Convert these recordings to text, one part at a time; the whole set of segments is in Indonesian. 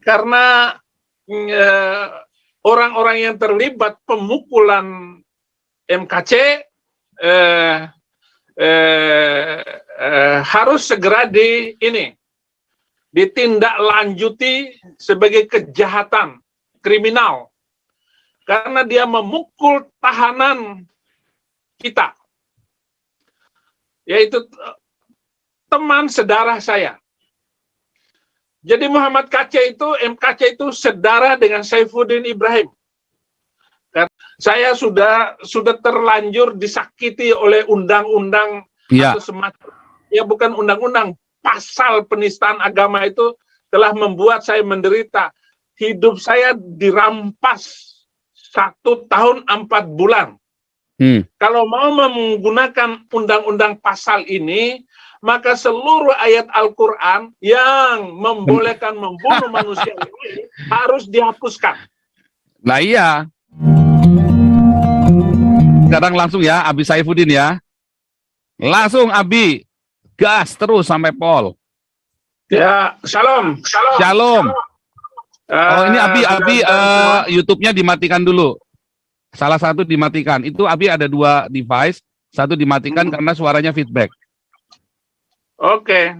karena orang-orang yang terlibat pemukulan MKC harus segera ditindaklanjuti sebagai kejahatan kriminal karena dia memukul tahanan kita, yaitu teman saudara saya. Jadi MKC itu saudara dengan Saifuddin Ibrahim. Karena saya sudah terlanjur disakiti oleh undang-undang atau semacam, ya bukan undang-undang, pasal penistaan agama itu telah membuat saya menderita. Hidup saya dirampas 1 tahun 4 bulan. Kalau mau menggunakan undang-undang pasal ini, maka seluruh ayat Al-Quran yang membolehkan membunuh manusia ini harus dihapuskan. Nah iya. Sekarang langsung ya, Abi Saifuddin ya. Langsung Abi, gas terus sampai pol. Ya, shalom. Oh ini Abi YouTube-nya dimatikan dulu. Salah satu dimatikan. Itu Abi ada 2 device, satu dimatikan karena suaranya feedback. Oke.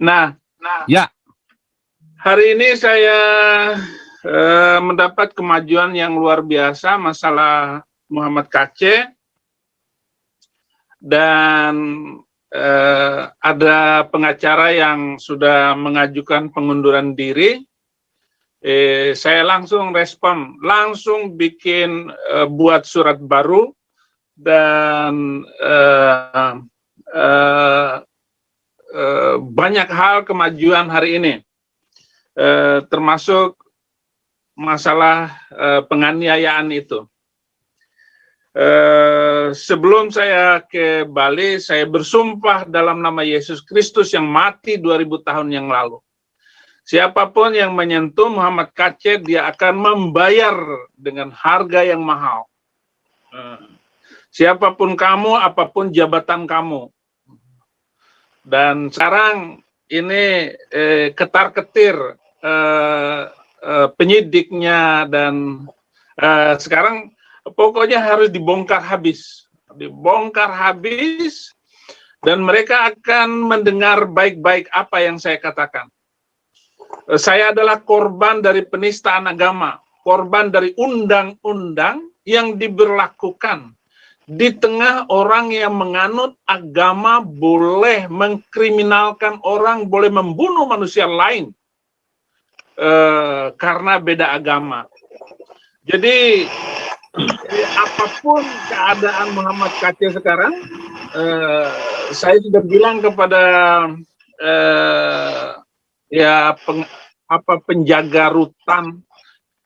Nah, ya. Hari ini saya mendapat kemajuan yang luar biasa masalah Muhammad KC, dan ada pengacara yang sudah mengajukan pengunduran diri. Saya langsung respon, langsung bikin buat surat baru, dan banyak hal kemajuan hari ini, termasuk masalah penganiayaan itu. Sebelum saya ke Bali, saya bersumpah dalam nama Yesus Kristus yang mati 2000 tahun yang lalu. Siapapun yang menyentuh Muhammad KC, dia akan membayar dengan harga yang mahal. Siapapun kamu, apapun jabatan kamu. Dan sekarang ini ketar-ketir penyidiknya, dan sekarang pokoknya harus dibongkar habis. Dan mereka akan mendengar baik-baik apa yang saya katakan. Saya adalah korban dari penistaan agama, korban dari undang-undang yang diberlakukan di tengah orang yang menganut agama boleh mengkriminalkan orang, boleh membunuh manusia lain karena beda agama. Jadi apapun keadaan Muhammad KC sekarang, saya sudah bilang kepada penjaga rutan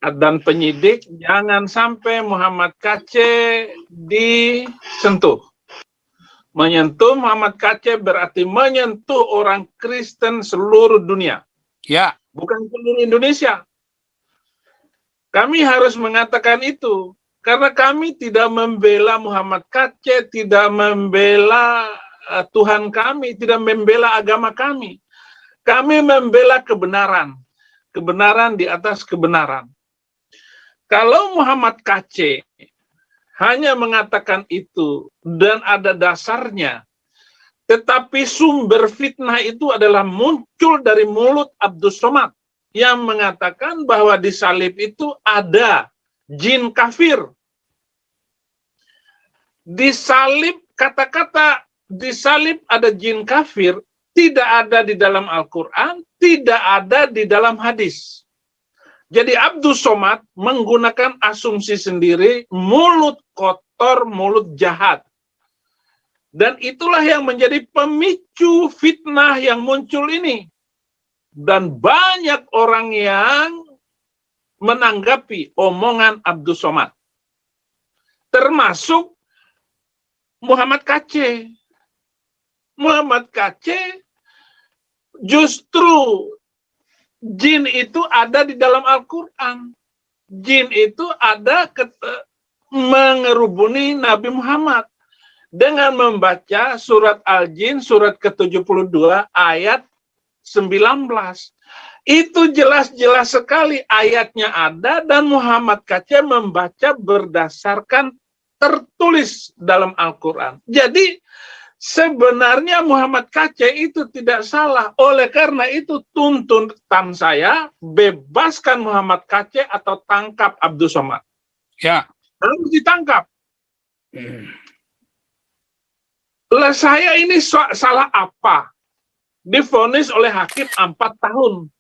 dan penyidik, jangan sampai Muhammad KC disentuh. Menyentuh Muhammad KC berarti menyentuh orang Kristen seluruh dunia. Ya. Bukan seluruh Indonesia. Kami harus mengatakan itu, karena kami tidak membela Muhammad KC, tidak membela Tuhan kami, tidak membela agama kami. Kami membela kebenaran. Kebenaran di atas kebenaran. Kalau Muhammad KC hanya mengatakan itu dan ada dasarnya, tetapi sumber fitnah itu adalah muncul dari mulut Abdus Somad yang mengatakan bahwa di salib itu ada jin kafir. Di salib, kata-kata di salib ada jin kafir tidak ada di dalam Al-Quran, tidak ada di dalam hadis. Jadi Abdus Somad menggunakan asumsi sendiri, mulut kotor, mulut jahat. Dan itulah yang menjadi pemicu fitnah yang muncul ini. Dan banyak orang yang menanggapi omongan Abdus Somad. Termasuk Muhammad KC. Muhammad KC justru jin itu ada di dalam Al-Quran. Jin itu ada mengerubuni Nabi Muhammad. dengan membaca surat Al-Jin, surat ke-72, ayat 19. Itu jelas-jelas sekali ayatnya ada dan Muhammad KC membaca berdasarkan tertulis dalam Al-Quran. Jadi sebenarnya Muhammad KC itu tidak salah. Oleh karena itu tuntutan saya, bebaskan Muhammad KC atau tangkap Abdus Somad. Ya. Harus ditangkap. Lah saya ini salah apa? Divonis oleh hakim 4 tahun.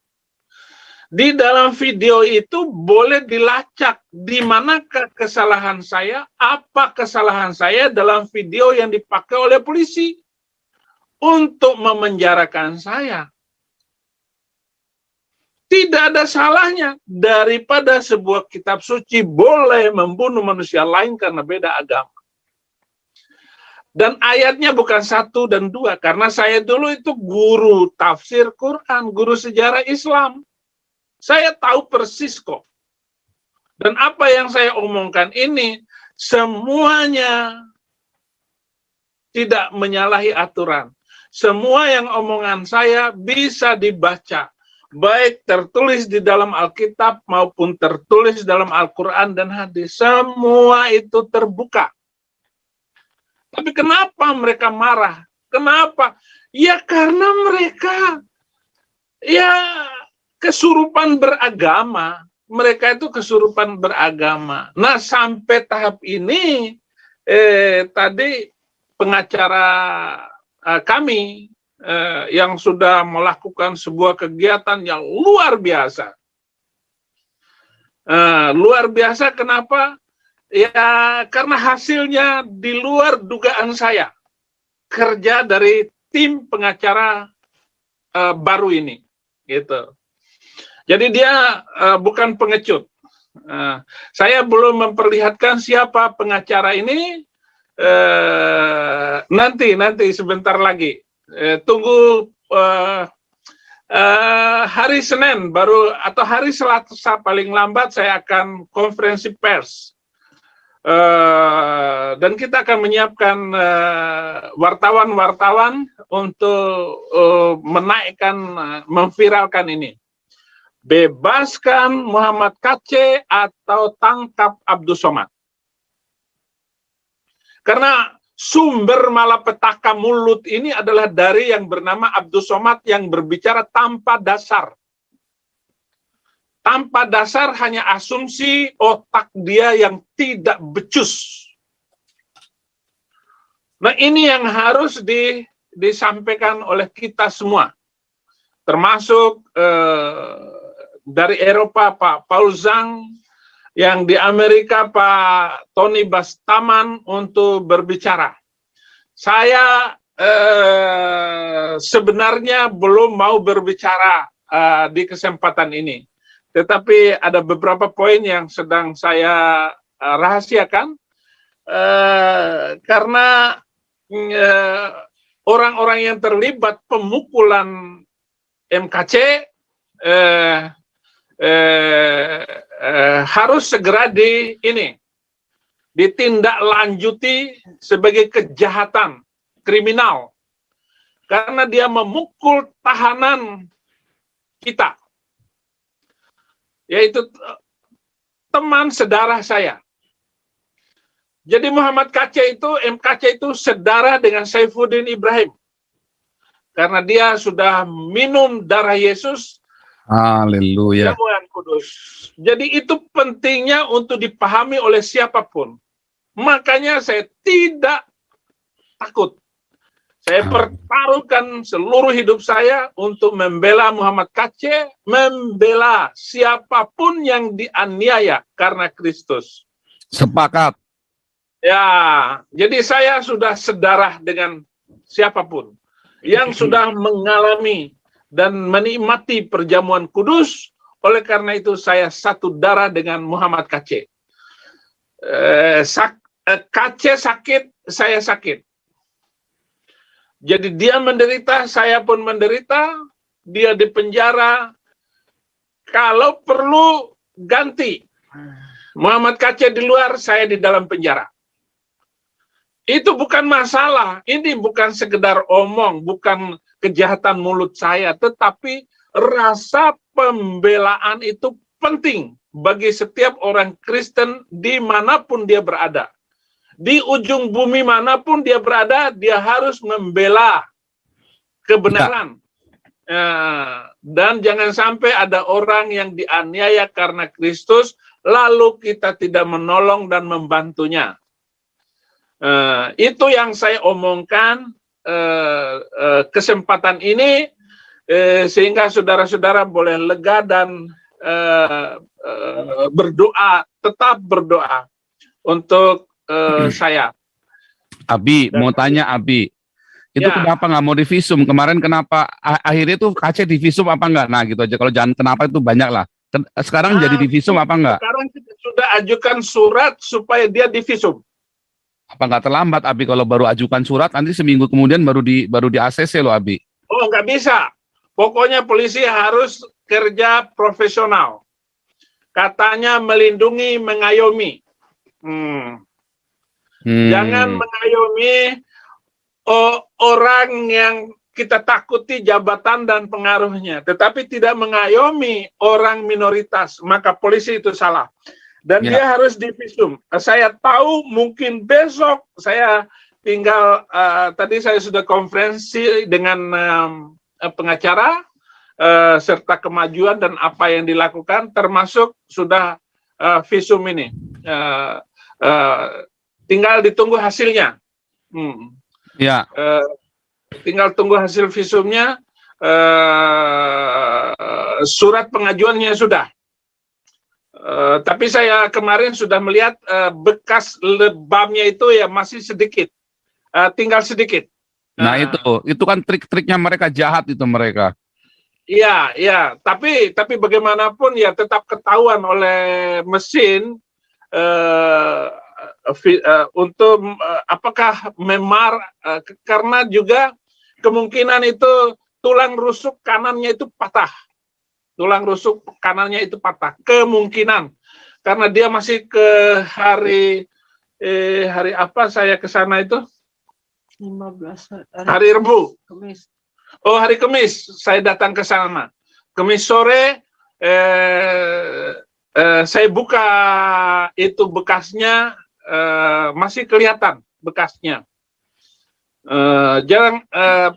Di dalam video itu boleh dilacak di manakah kesalahan saya, apa kesalahan saya dalam video yang dipakai oleh polisi untuk memenjarakan saya. Tidak ada salahnya daripada sebuah kitab suci boleh membunuh manusia lain karena beda agama. Dan ayatnya bukan 1 dan 2, karena saya dulu itu guru tafsir Quran, guru sejarah Islam. Saya tahu persis kok. Dan apa yang saya omongkan ini, semuanya tidak menyalahi aturan. Semua yang omongan saya bisa dibaca. Baik tertulis di dalam Alkitab maupun tertulis dalam Al-Quran dan hadis. Semua itu terbuka. Tapi kenapa mereka marah? Kenapa? Ya karena mereka kesurupan beragama. Mereka itu kesurupan beragama. Nah, sampai tahap ini, tadi pengacara kami yang sudah melakukan sebuah kegiatan yang luar biasa. Luar biasa kenapa? Ya, karena hasilnya di luar dugaan saya. Kerja dari tim pengacara baru ini. Gitu. Jadi dia bukan pengecut. Saya belum memperlihatkan siapa pengacara ini. Nanti sebentar lagi. Tunggu hari Senin baru atau hari Selasa paling lambat saya akan konferensi pers. Dan kita akan menyiapkan wartawan-wartawan untuk menaikkan, memviralkan ini. Bebaskan Muhammad KC atau tangkap Abdus Somad. Karena sumber malapetaka mulut ini adalah dari yang bernama Abdus Somad yang berbicara tanpa dasar. Tanpa dasar hanya asumsi otak dia yang tidak becus. Nah ini yang harus disampaikan oleh kita semua. Termasuk dari Eropa Pak Paul Zhang, yang di Amerika Pak Tony Bastaman untuk berbicara. Saya sebenarnya belum mau berbicara di kesempatan ini. Tetapi ada beberapa poin yang sedang saya rahasiakan karena orang-orang yang terlibat pemukulan MKC harus segera ditindaklanjuti sebagai kejahatan kriminal karena dia memukul tahanan kita, yaitu teman sedarah saya. Jadi Muhammad KC itu, MKC itu sedara dengan Saifuddin Ibrahim. Karena dia sudah minum darah Yesus. Haleluya. Jamuan kudus. Jadi itu pentingnya untuk dipahami oleh siapapun. Makanya saya tidak takut. Saya pertaruhkan seluruh hidup saya untuk membela Muhammad KC, membela siapapun yang dianiaya karena Kristus. Sepakat. Ya, jadi saya sudah sedarah dengan siapapun yang sudah mengalami dan menikmati perjamuan kudus. Oleh karena itu saya satu darah dengan Muhammad KC. KC sakit, saya sakit. Jadi dia menderita, saya pun menderita. Dia di penjara. Kalau perlu ganti. Muhammad KC di luar, saya di dalam penjara. Itu bukan masalah. Ini bukan sekedar omong, bukan kejahatan mulut saya, tetapi rasa pembelaan itu penting bagi setiap orang Kristen dimanapun dia berada. Di ujung bumi manapun dia berada, dia harus membela kebenaran. Dan jangan sampai ada orang yang dianiaya karena Kristus, lalu kita tidak menolong dan membantunya. Itu yang saya omongkan kesempatan ini, sehingga saudara-saudara boleh lega dan berdoa, tetap berdoa untuk saya. Abi, Dan, mau tanya Abi, itu ya. kenapa nggak mau divisum? Kemarin kenapa akhirnya itu KC divisum apa enggak? Nah gitu aja, kalau jangan kenapa itu banyak lah. Sekarang jadi divisum apa enggak? Sekarang kita sudah ajukan surat supaya dia divisum. Apa nggak terlambat Abi kalau baru ajukan surat, nanti seminggu kemudian baru di ACC loh Abi? Oh, nggak bisa. Pokoknya polisi harus kerja profesional. Katanya melindungi, mengayomi. Jangan mengayomi orang yang kita takuti jabatan dan pengaruhnya, tetapi tidak mengayomi orang minoritas, maka polisi itu salah. Dan dia harus divisum. Saya tahu mungkin besok saya tinggal, tadi saya sudah konferensi dengan pengacara, serta kemajuan dan apa yang dilakukan, termasuk sudah visum ini. Tinggal ditunggu hasilnya. Tinggal tunggu hasil visumnya, surat pengajuannya sudah. Tapi saya kemarin sudah melihat bekas lebamnya itu ya masih sedikit, tinggal sedikit. Nah itu kan trik-triknya mereka, jahat itu mereka. Iya, tapi bagaimanapun ya tetap ketahuan oleh mesin untuk apakah memar, karena juga kemungkinan itu tulang rusuk kanannya itu patah. Tulang rusuk kanannya itu patah, kemungkinan, karena dia masih ke hari apa saya ke sana itu? 15 hari Rabu. Kamis. Oh, hari Kamis saya datang ke sana. Kamis sore saya buka itu bekasnya, masih kelihatan bekasnya.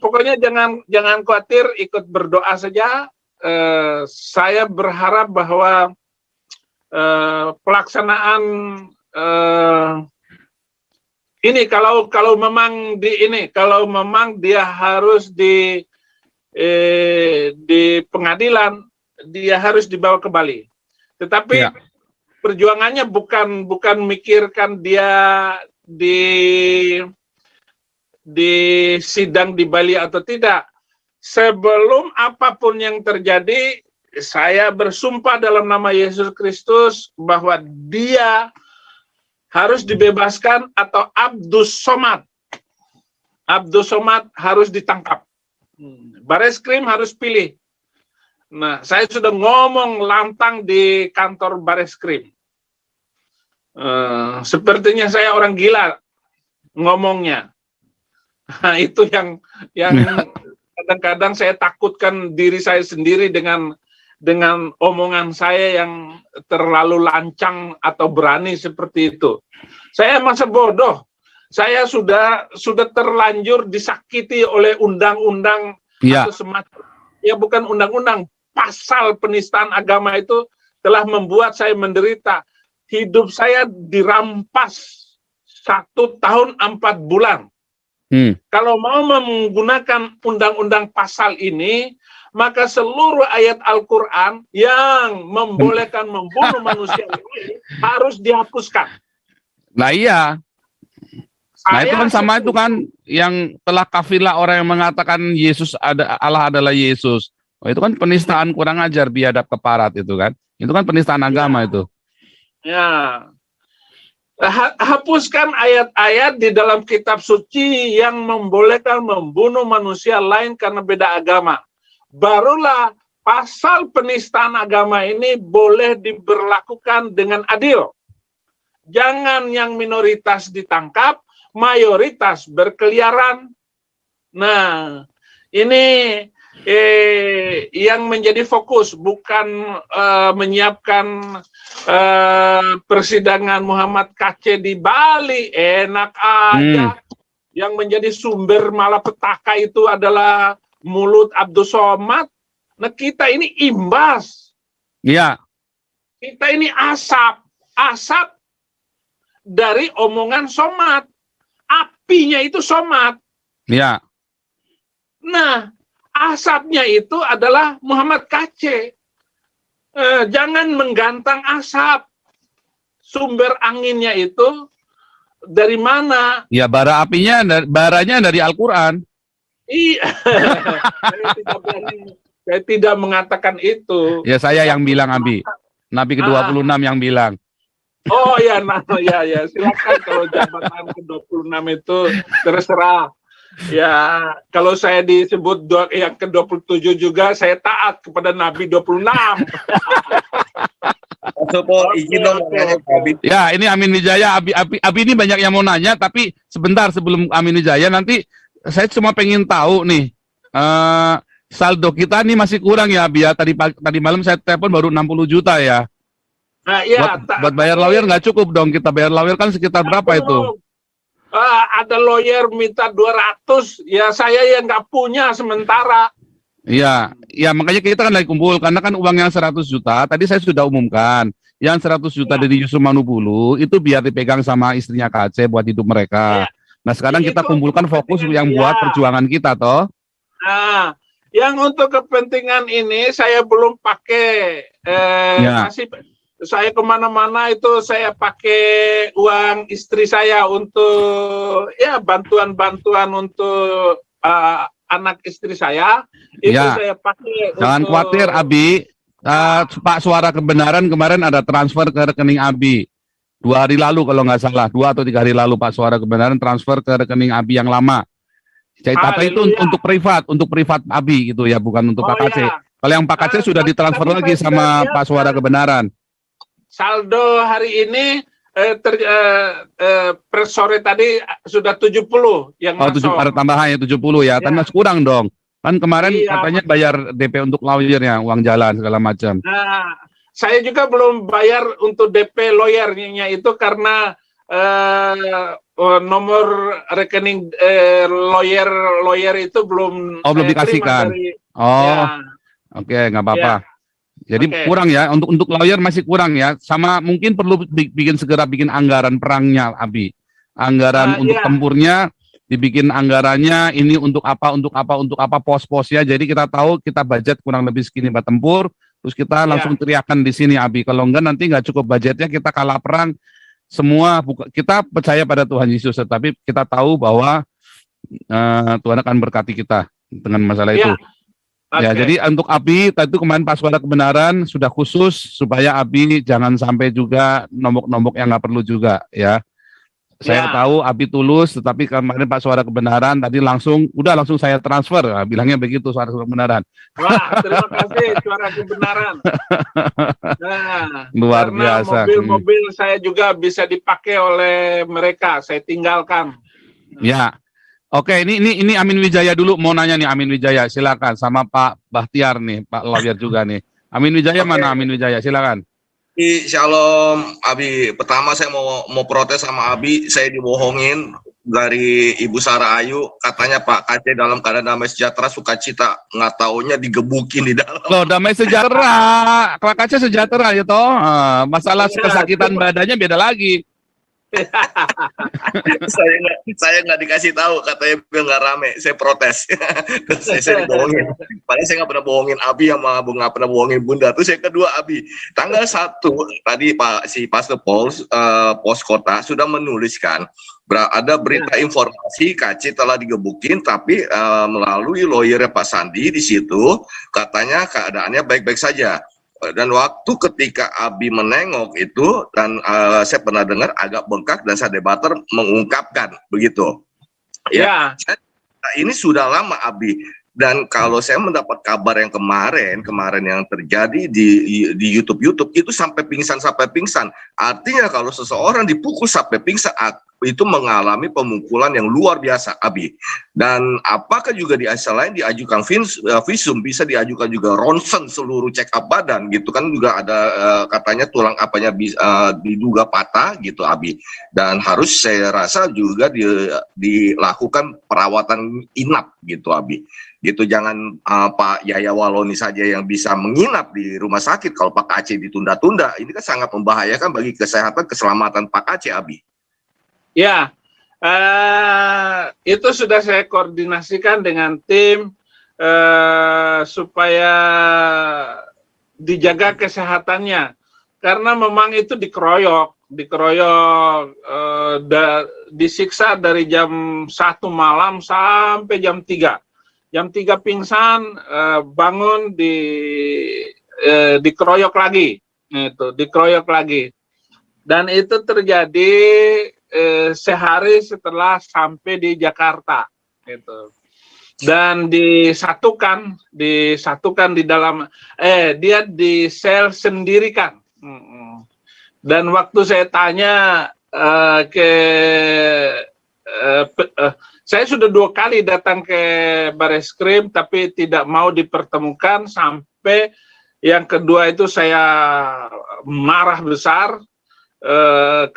Pokoknya jangan khawatir, ikut berdoa saja. Saya berharap bahwa pelaksanaan ini kalau memang dia harus di pengadilan, dia harus dibawa ke Bali. Tetapi perjuangannya bukan mikirkan dia di sidang di Bali atau tidak. Sebelum apapun yang terjadi, saya bersumpah dalam nama Yesus Kristus bahwa dia harus dibebaskan, atau Abdus Somad harus ditangkap. Bareskrim harus pilih. Nah, saya sudah ngomong lantang di kantor Bareskrim. Sepertinya saya orang gila ngomongnya. Nah, itu yang kadang-kadang saya takutkan diri saya sendiri dengan omongan saya yang terlalu lancang atau berani seperti itu. Saya masa bodoh. Saya sudah terlanjur disakiti oleh undang-undang atau semacam. Ya, bukan undang-undang, pasal penistaan agama itu telah membuat saya menderita. Hidup saya dirampas 1 tahun 4 bulan. Kalau mau menggunakan undang-undang pasal ini, maka seluruh ayat Al-Quran yang membolehkan membunuh manusia ini harus dihapuskan. Nah iya. Nah itu kan sama itu kan yang telah kafilah orang yang mengatakan Allah adalah Yesus. Oh, itu kan penistaan kurang ajar biadab keparat itu kan. Itu kan penistaan agama itu. Ya. Hapuskan ayat-ayat di dalam kitab suci yang membolehkan membunuh manusia lain karena beda agama. Barulah pasal penistaan agama ini boleh diberlakukan dengan adil. Jangan yang minoritas ditangkap, mayoritas berkeliaran. Nah, ini yang menjadi fokus, bukan menyiapkan persidangan Muhammad KC di Bali. Enak aja. Yang menjadi sumber malapetaka itu adalah mulut Abdul Somad. Nah, kita ini imbas. Iya. Kita ini asap dari omongan Somad. Apinya itu Somad. Iya. Nah, asapnya itu adalah Muhammad KC. Jangan menggantang asap. Sumber anginnya itu dari mana? Ya, baranya dari Al-Quran. Iya. Saya tidak mengatakan itu. Ya, saya yang bilang, Abi. Nabi ke-26 yang bilang. Oh ya, ya, silakan kalau jabatan ke-26 itu terserah. Ya, kalau saya disebut yang ke-27 juga, saya taat kepada Nabi 26. Ya, ini Amin Wijaya. Abi ini banyak yang mau nanya, tapi sebentar sebelum Amin Wijaya, nanti saya cuma pengen tahu nih, saldo kita nih masih kurang ya, Abi ya. Tadi malam saya telepon baru 60 juta ya. Nah, ya, buat bayar lawyer nggak cukup dong. Kita bayar lawyer kan sekitar berapa itu? Ada lawyer minta 200, ya saya yang nggak punya sementara. Iya, ya makanya kita kan lagi kumpul, karena kan uang yang 100 juta, tadi saya sudah umumkan, yang 100 juta dari Yusuf Manubulu, itu biar dipegang sama istrinya KC buat hidup mereka. Nah sekarang kita kumpulkan fokus yang buat perjuangan kita, toh. Nah, yang untuk kepentingan ini saya belum pakai, masih saya kemana-mana itu saya pakai uang istri saya untuk ya bantuan-bantuan untuk anak istri saya itu saya pakai. Jangan khawatir, Abi. Pak Suara Kebenaran kemarin ada transfer ke rekening Abi 2 hari lalu kalau nggak salah, 2 atau 3 hari lalu Pak Suara Kebenaran transfer ke rekening Abi yang lama. Tapi itu untuk privat Abi gitu ya, bukan untuk Pak KC. Kalau yang Pak KC sudah ditransfer lagi sama Pak Suara Kebenaran. Saldo hari ini per sore tadi sudah 70 yang masuk. Ada tambahannya 70 ya. Kan masih kurang dong. Kan kemarin katanya bayar DP untuk lawyernya, uang jalan segala macam. Nah, saya juga belum bayar untuk DP lawyernya itu karena nomor rekening lawyer itu belum dikasihkan. Oke, nggak apa-apa. Jadi kurang ya, untuk lawyer masih kurang ya, sama mungkin perlu segera bikin anggaran perangnya, Abi. Anggaran untuk tempurnya, dibikin anggarannya, ini untuk apa, pos-posnya, jadi kita tahu kita budget kurang lebih segini buat tempur, terus kita langsung teriakan di sini, Abi. Kalau enggak nanti nggak cukup budgetnya, kita kalah perang, semua, kita percaya pada Tuhan Yesus, tetapi kita tahu bahwa Tuhan akan berkati kita dengan masalah itu. Ya, jadi untuk Abi, tadi kemarin Pak Suara Kebenaran sudah khusus supaya Abi jangan sampai juga nombok-nombok yang nggak perlu juga ya. Saya tahu Abi tulus, tetapi kemarin Pak Suara Kebenaran tadi langsung saya transfer, bilangnya begitu Suara Kebenaran. Wah, terima kasih Suara Kebenaran. Nah, luar biasa. Mobil-mobil saya juga bisa dipakai oleh mereka, saya tinggalkan. Ya. Oke, ini Amin Wijaya dulu mau nanya nih, Amin Wijaya, silakan, sama Pak Bahtiar nih, Pak lawyer juga nih. Amin Wijaya mana Amin Wijaya, silakan. Shalom, Abi. Pertama saya mau protes sama Abi, saya dibohongin dari Ibu Sarah Ayu, katanya Pak KC dalam keadaan damai sejahtera sukacita, nggak taunya digebukin di dalam. Loh, damai sejahtera, Pak KC sejahtera ya toh, masalah kesakitan badannya beda lagi. saya nggak dikasih tahu, katanya biar nggak rame, saya protes. saya dibohongin, padahal saya nggak pernah bohongin Abi sama nggak pernah bohongin Bunda. Terus yang kedua, Abi, tanggal 1 tadi si Pastor Pos Kota sudah menuliskan ada berita informasi KC telah digebukin, tapi melalui lawyernya Pak Sandi di situ katanya keadaannya baik-baik saja. Dan waktu ketika Abi menengok itu, dan saya pernah dengar agak bengkak, dan saya debater mengungkapkan begitu. Ya. Ini sudah lama Abi Dan kalau saya mendapat kabar yang kemarin yang terjadi di YouTube itu sampai pingsan. Artinya kalau seseorang dipukul sampai pingsan itu mengalami pemukulan yang luar biasa, Abi. Dan apakah juga di asal lain diajukan visum, bisa diajukan juga ronsen seluruh check up badan gitu kan, juga ada katanya tulang apanya diduga patah gitu, Abi. Dan harus saya rasa juga dilakukan perawatan inap gitu, Abi. Gitu, jangan Pak Yaya Waloni saja yang bisa menginap di rumah sakit. Kalau Pak Aceh ditunda-tunda, ini kan sangat membahayakan bagi kesehatan keselamatan Pak Aceh, Abi. Ya, itu sudah saya koordinasikan dengan tim supaya dijaga kesehatannya, karena memang itu dikeroyok, disiksa dari jam 1 malam sampai jam 3. Jam 3 pingsan, bangun dikeroyok lagi, dan itu terjadi sehari setelah sampai di Jakarta, gitu. Dan disatukan di dalam dia di sel sendirikan. Dan waktu saya tanya saya sudah 2 kali datang ke Bareskrim tapi tidak mau dipertemukan, sampai yang kedua itu saya marah besar.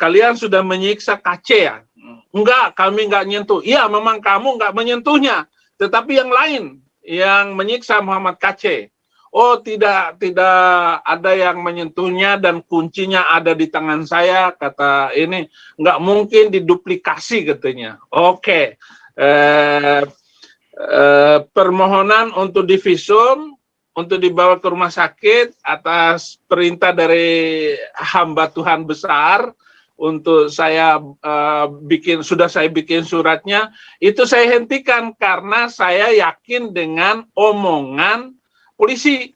Kalian sudah menyiksa KC ya? Enggak, kami enggak nyentuh. Iya, memang kamu enggak menyentuhnya, tetapi yang lain yang menyiksa Muhammad KC. Oh, tidak ada yang menyentuhnya dan kuncinya ada di tangan saya, kata ini. Enggak mungkin diduplikasi katanya. Oke. Permohonan untuk divisum, untuk dibawa ke rumah sakit atas perintah dari hamba Tuhan besar, untuk saya sudah saya bikin suratnya, itu saya hentikan karena saya yakin dengan omongan polisi.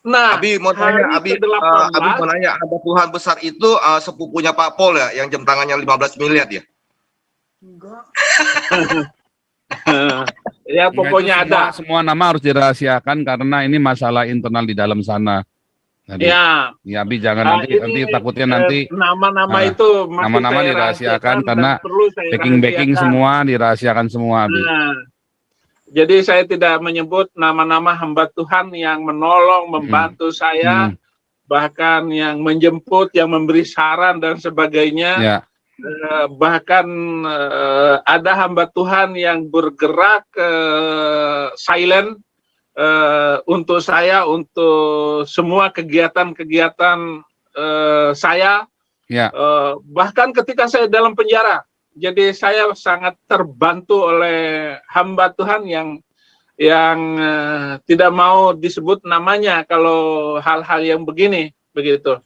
Nah, Abi mau tanya, Abi mau nanya, hamba Tuhan besar itu sepupunya Pak Pol ya, yang jam tangannya 15 miliar ya? Enggak. Ya pokoknya ada. Semua nama harus dirahasiakan karena ini masalah internal di dalam sana. Jadi, ya Abi jangan nanti takutnya nanti nama-nama itu nama-nama dirahasiakan karena backing semua dirahasiakan semua, Abi. Jadi saya tidak menyebut nama-nama hamba Tuhan yang menolong, membantu saya, bahkan yang menjemput, yang memberi saran dan sebagainya. Ya. Bahkan ada hamba Tuhan yang bergerak silent untuk saya, untuk semua kegiatan-kegiatan saya. Ya. Bahkan ketika saya dalam penjara, jadi saya sangat terbantu oleh hamba Tuhan yang tidak mau disebut namanya kalau hal-hal yang begini, begitu.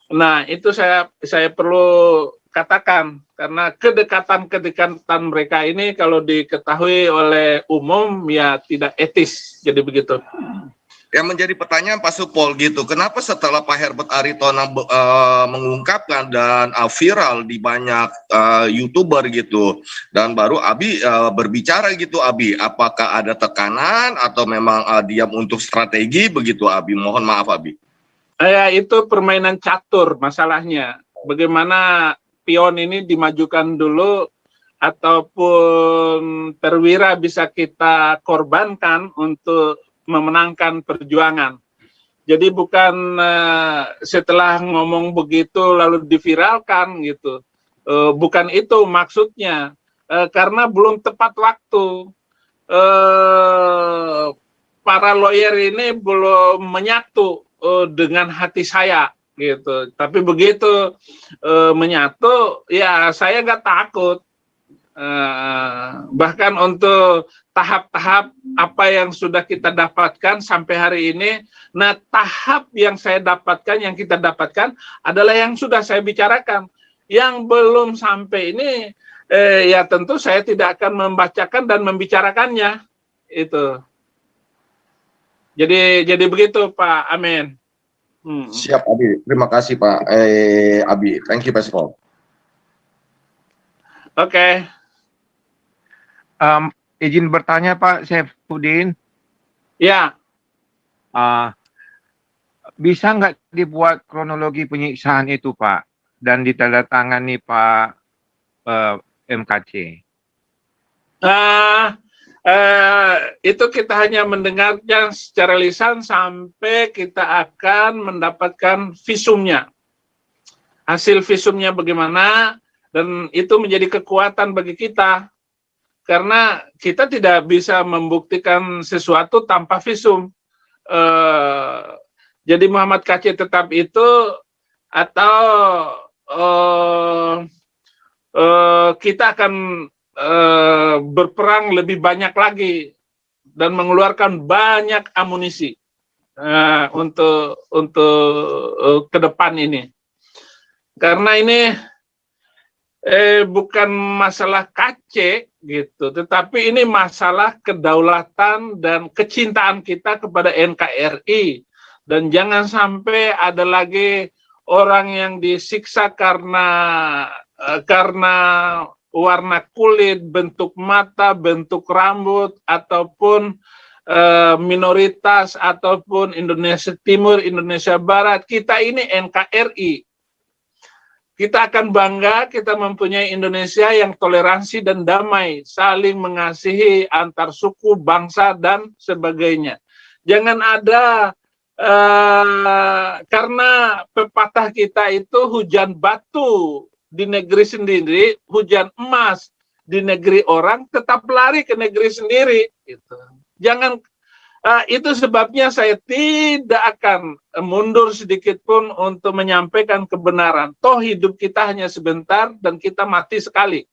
Nah, itu saya perlu katakan, karena kedekatan mereka ini kalau diketahui oleh umum ya tidak etis, jadi begitu. Yang menjadi pertanyaan Pak Supol gitu, kenapa setelah Pak Herbert Aritona mengungkapkan dan viral di banyak YouTuber gitu, dan baru Abi berbicara gitu, Abi, apakah ada tekanan atau memang diam untuk strategi begitu, Abi? Mohon maaf, Abi. Itu permainan catur masalahnya. Bagaimana pion ini dimajukan dulu ataupun perwira bisa kita korbankan untuk memenangkan perjuangan. Jadi bukan setelah ngomong begitu lalu diviralkan gitu. Bukan itu maksudnya. Karena belum tepat waktu. Para lawyer ini belum menyatu dengan hati saya gitu. Tapi begitu menyatu, ya saya nggak takut. Bahkan untuk tahap-tahap apa yang sudah kita dapatkan sampai hari ini, nah tahap yang saya dapatkan, yang kita dapatkan adalah yang sudah saya bicarakan. Yang belum sampai ini, ya tentu saya tidak akan membacakan dan membicarakannya. Itu. Jadi begitu Pak Amin. Siap, Abi. Terima kasih Pak Abi. Thank you, Pak Supol. Oke. izin bertanya Pak Saifuddin, Ya, bisa nggak dibuat kronologi penyiksaan itu Pak dan ditandatangani Pak MKC? itu kita hanya mendengarnya secara lisan sampai kita akan mendapatkan visumnya. Hasil visumnya bagaimana, dan itu menjadi kekuatan bagi kita. Karena kita tidak bisa membuktikan sesuatu tanpa visum. Jadi Muhammad KC tetap itu, atau kita akan berperang lebih banyak lagi dan mengeluarkan banyak amunisi untuk ke depan ini. Karena ini bukan masalah KC gitu, tetapi ini masalah kedaulatan dan kecintaan kita kepada NKRI. Dan jangan sampai ada lagi orang yang disiksa karena warna kulit, bentuk mata, bentuk rambut, ataupun minoritas, ataupun Indonesia Timur, Indonesia Barat. Kita ini NKRI. Kita akan bangga kita mempunyai Indonesia yang toleransi dan damai, saling mengasihi antar suku, bangsa, dan sebagainya. Jangan ada, karena pepatah kita itu hujan batu di negeri sendiri, hujan emas di negeri orang, tetap lari ke negeri sendiri. Gitu. Jangan, itu sebabnya saya tidak akan mundur sedikit pun untuk menyampaikan kebenaran. Toh hidup kita hanya sebentar dan kita mati sekali.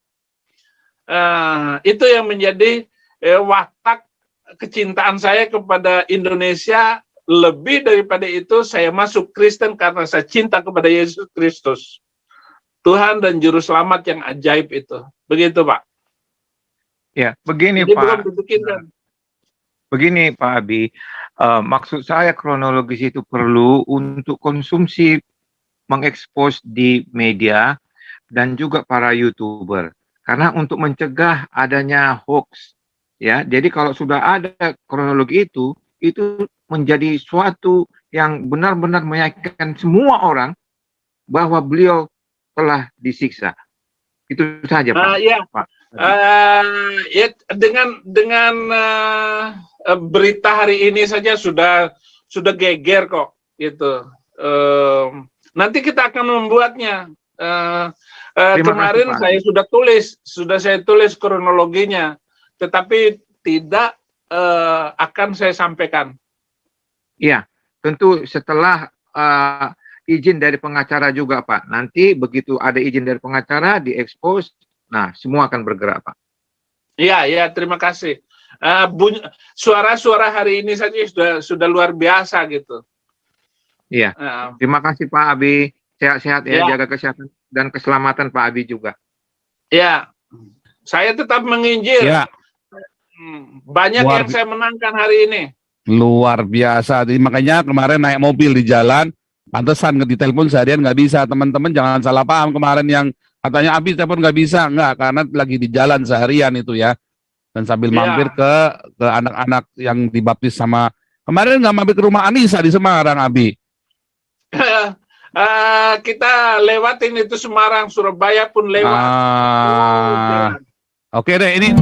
Itu yang menjadi watak kecintaan saya kepada Indonesia. Lebih daripada itu, saya masuk Kristen karena saya cinta kepada Yesus Kristus, Tuhan dan Juru Selamat yang ajaib itu. Begitu, Pak. Ya, begini Jadi Pak. belum dipikirkan. Begini Pak Abi, maksud saya kronologis itu perlu untuk konsumsi mengekspos di media dan juga para YouTuber. Karena untuk mencegah adanya hoax, ya. Jadi kalau sudah ada kronologi itu menjadi suatu yang benar-benar meyakinkan semua orang bahwa beliau telah disiksa. Itu saja Pak. Ya. Pak. Ya, dengan berita hari ini saja sudah geger kok, gitu. Nanti kita akan membuatnya. Kemarin saya sudah saya tulis kronologinya, tetapi tidak akan saya sampaikan. Iya, tentu setelah izin dari pengacara juga Pak. Nanti begitu ada izin dari pengacara diekspos. Nah, semua akan bergerak, Pak. Iya, terima kasih. Suara-suara hari ini saja sudah luar biasa gitu. Iya. Terima kasih Pak Abi. Sehat-sehat ya, jaga kesehatan dan keselamatan Pak Abi juga. Ya, saya tetap menginjil. Ya. Banyak yang saya menangkan hari ini. Luar biasa. Jadi makanya kemarin naik mobil di jalan, pantesan ditelepon seharian nggak bisa. Teman-teman jangan salah paham kemarin yang katanya Abi telepon nggak bisa, nggak, karena lagi di jalan seharian itu ya, dan sambil mampir ke anak-anak yang dibaptis sama, kemarin nggak mampir ke rumah Anissa di Semarang Abi? Kita lewatin itu Semarang, Surabaya pun lewat. Oke deh, ini